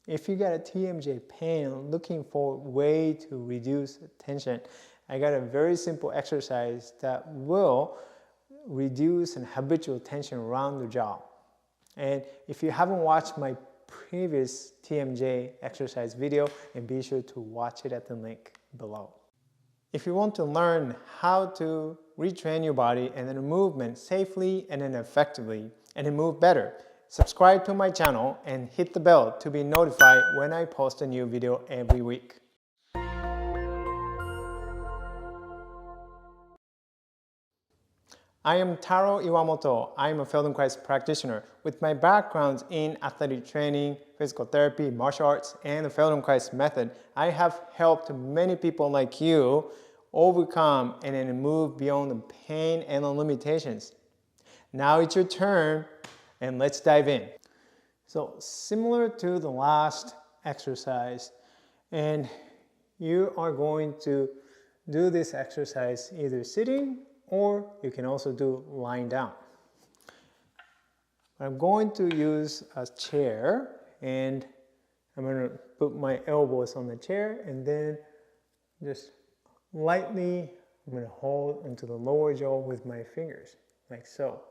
If you got a TMJ pain, looking for a way to reduce tension, I got a very simple exercise that will reduce an habitual tension around the jaw. And if you haven't watched my previous TMJ exercise video, and be sure to watch it at the link below. If you want to learn how to retrain your body and then movement safely and then effectively and then move better, subscribe to my channel and hit the bell to be notified when I post a new video every week. I am Taro Iwamoto. I am a Feldenkrais practitioner. With my backgrounds in athletic training, physical therapy, martial arts, and the Feldenkrais method, I have helped many people like you overcome and then move beyond the pain and the limitations. Now it's your turn, and let's dive in. So similar to the last exercise, and you are going to do this exercise either sitting or you can also do lying down. I'm going to use a chair, and I'm going to put my elbows on the chair and then just lightly I'm going to hold onto the lower jaw with my fingers like so.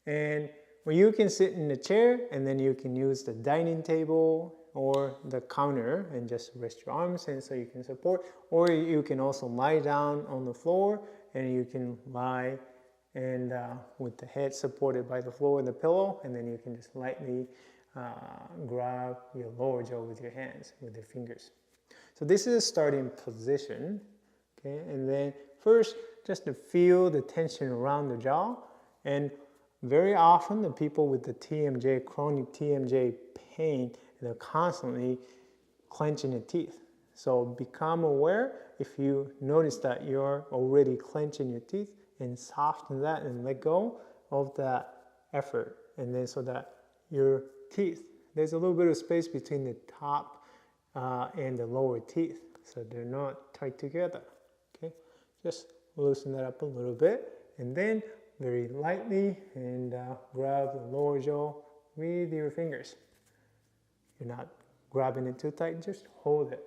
And you can sit in the chair and then you can use the dining table or the counter and just rest your arms and so you can support, or you can also lie down on the floor and you can lie and with the head supported by the floor and the pillow, and then you can just lightly grab your lower jaw with your hands, with your fingers. So this is a starting position, okay? And then first, just to feel the tension around the jaw. And very often the people with the TMJ, chronic TMJ pain, they're constantly clenching the teeth. So become aware if you notice that you're already clenching your teeth, and soften that and let go of that effort. And then so that your teeth, there's a little bit of space between the top and the lower teeth, so they're not tight together. Okay, just loosen that up a little bit, and then very lightly and grab the lower jaw with your fingers. You're not grabbing it too tight, just hold it.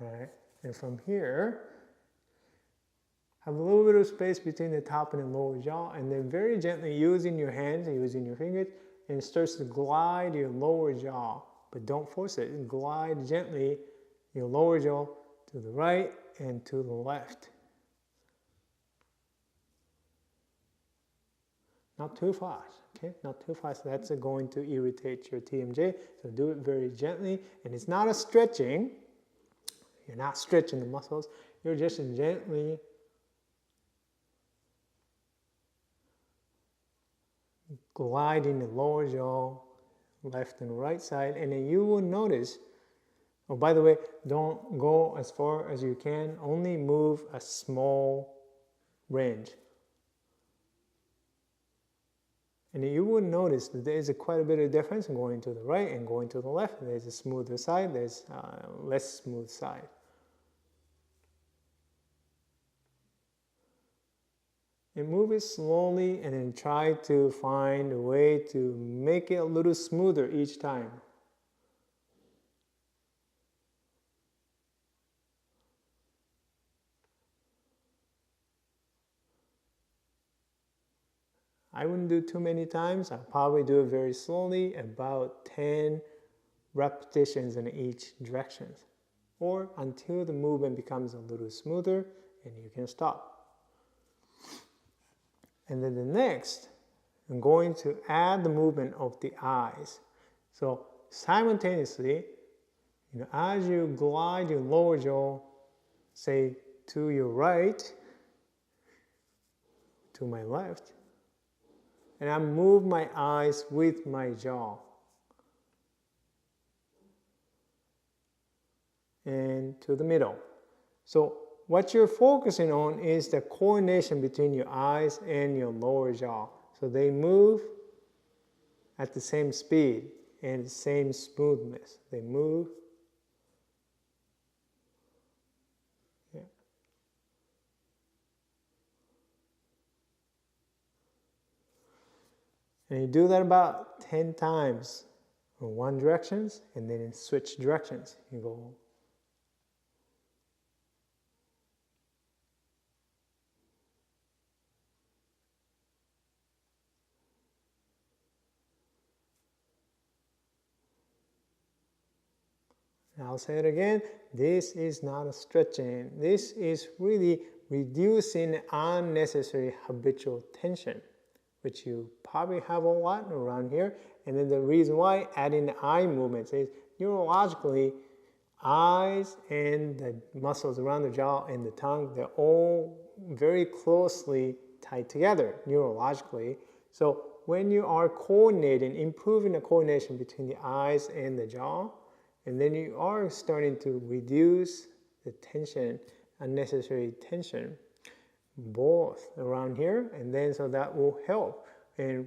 All right, and from here, have a little bit of space between the top and the lower jaw, and then very gently using your hands and using your fingers, and it starts to glide your lower jaw, but don't force it. Glide gently your lower jaw to the right and to the left. Not too fast, okay? Not too fast. That's going to irritate your TMJ. So do it very gently, and it's not a stretching. You're not stretching the muscles. You're just gently gliding the lower jaw, left and right side, and then you will notice, oh, by the way, don't go as far as you can, only move a small range. And you will notice that there is quite a bit of difference in going to the right and going to the left. There's a smoother side, there's a less smooth side. And move it slowly, and then try to find a way to make it a little smoother each time. I wouldn't do too many times. I'll probably do it very slowly, about 10 repetitions in each direction, or until the movement becomes a little smoother and you can stop. And then the next, I'm going to add the movement of the eyes. So simultaneously, as you glide your lower jaw, say to your right, to my left, and I move my eyes with my jaw. And to the middle. So what you're focusing on is the coordination between your eyes and your lower jaw. So they move at the same speed and the same smoothness. They move. Yeah. And you do that about 10 times in one direction, and then switch directions. You go I'll say it again, this is not a stretching. This is really reducing unnecessary habitual tension, which you probably have a lot around here. And then the reason why adding the eye movements is neurologically, eyes and the muscles around the jaw and the tongue, they're all very closely tied together neurologically. So when you are coordinating, improving the coordination between the eyes and the jaw, and then you are starting to reduce the tension, unnecessary tension, both around here, and then so that will help and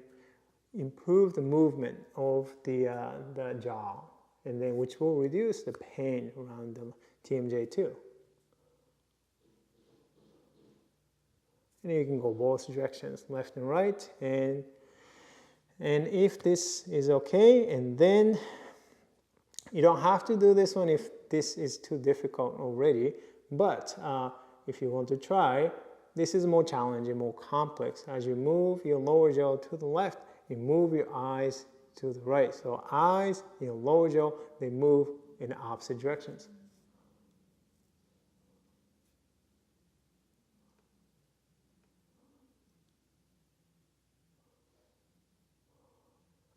improve the movement of the jaw, and then which will reduce the pain around the TMJ too. And you can go both directions, left and right, and if this is okay, and then you don't have to do this one if this is too difficult already, but if you want to try, this is more challenging, more complex. As you move your lower jaw to the left, you move your eyes to the right. So eyes, your lower jaw, they move in opposite directions.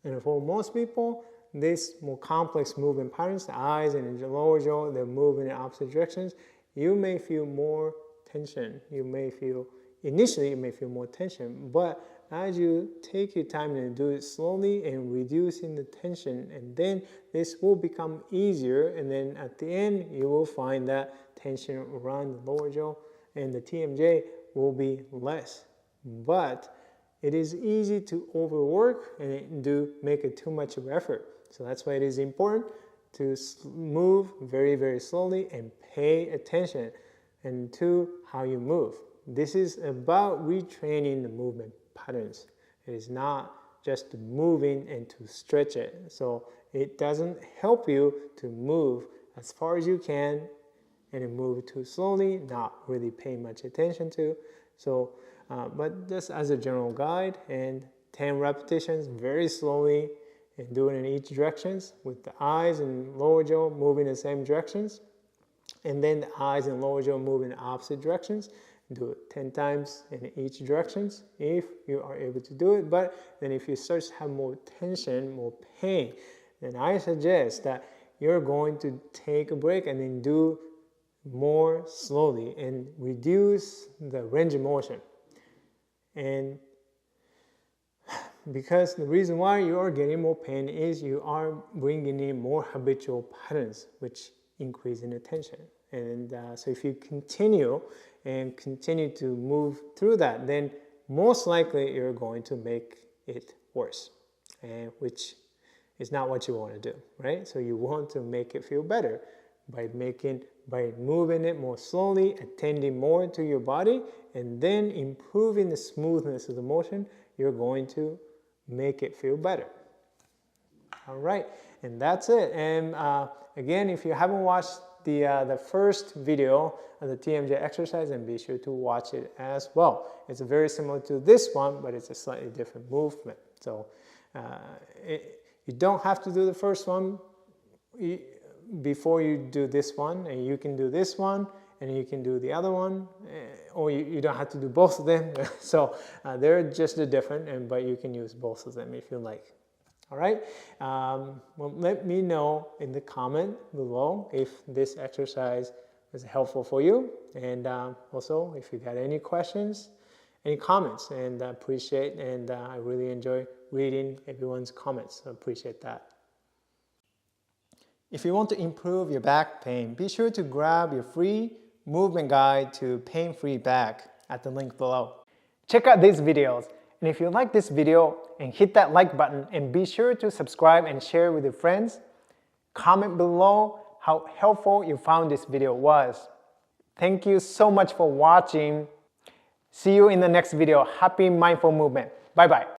And for most people, this more complex movement patterns, the eyes and the lower jaw, they move in the opposite directions. You may feel more tension. You may feel, initially you may feel more tension, but as you take your time and do it slowly and reducing the tension, and then this will become easier, and then at the end you will find that tension around the lower jaw and the TMJ will be less. But it is easy to overwork and make it too much of effort. So that's why it is important to move very, very slowly and pay attention and to how you move. This is about retraining the movement patterns. It is not just moving and to stretch it. So it doesn't help you to move as far as you can and move too slowly, not really paying much attention to. So, but just as a general guide, and 10 repetitions very slowly and do it in each directions with the eyes and lower jaw moving in the same directions, and then the eyes and lower jaw move in opposite directions. Do it 10 times in each directions if you are able to do it. But then if you start to have more tension, more pain, then I suggest that you're going to take a break and then do more slowly and reduce the range of motion. And because the reason why you are getting more pain is you are bringing in more habitual patterns, which increase in attention. And so if you continue to move through that, then most likely you're going to make it worse, which is not what you want to do, right? So you want to make it feel better by moving it more slowly, attending more to your body, and then improving the smoothness of the motion. You're going to make it feel better. All right, and that's it. And again, if you haven't watched the first video of the TMJ exercise, then be sure to watch it as well. It's very similar to this one, but it's a slightly different movement. So you don't have to do the first one before you do this one, and you can do this one and you can do the other one, or you don't have to do both of them. So they're just different, but you can use both of them if you like. All right, well, let me know in the comment below if this exercise was helpful for you, and also if you got any questions, any comments, and I appreciate, and I really enjoy reading everyone's comments. I appreciate that. If you want to improve your back pain, be sure to grab your free movement guide to pain-free back at the link below. Check out these videos, and if you like this video, and hit that like button, and be sure to subscribe and share with your friends. Comment below how helpful you found this video was. Thank you so much for watching. See you in the next video. Happy mindful movement. Bye-bye.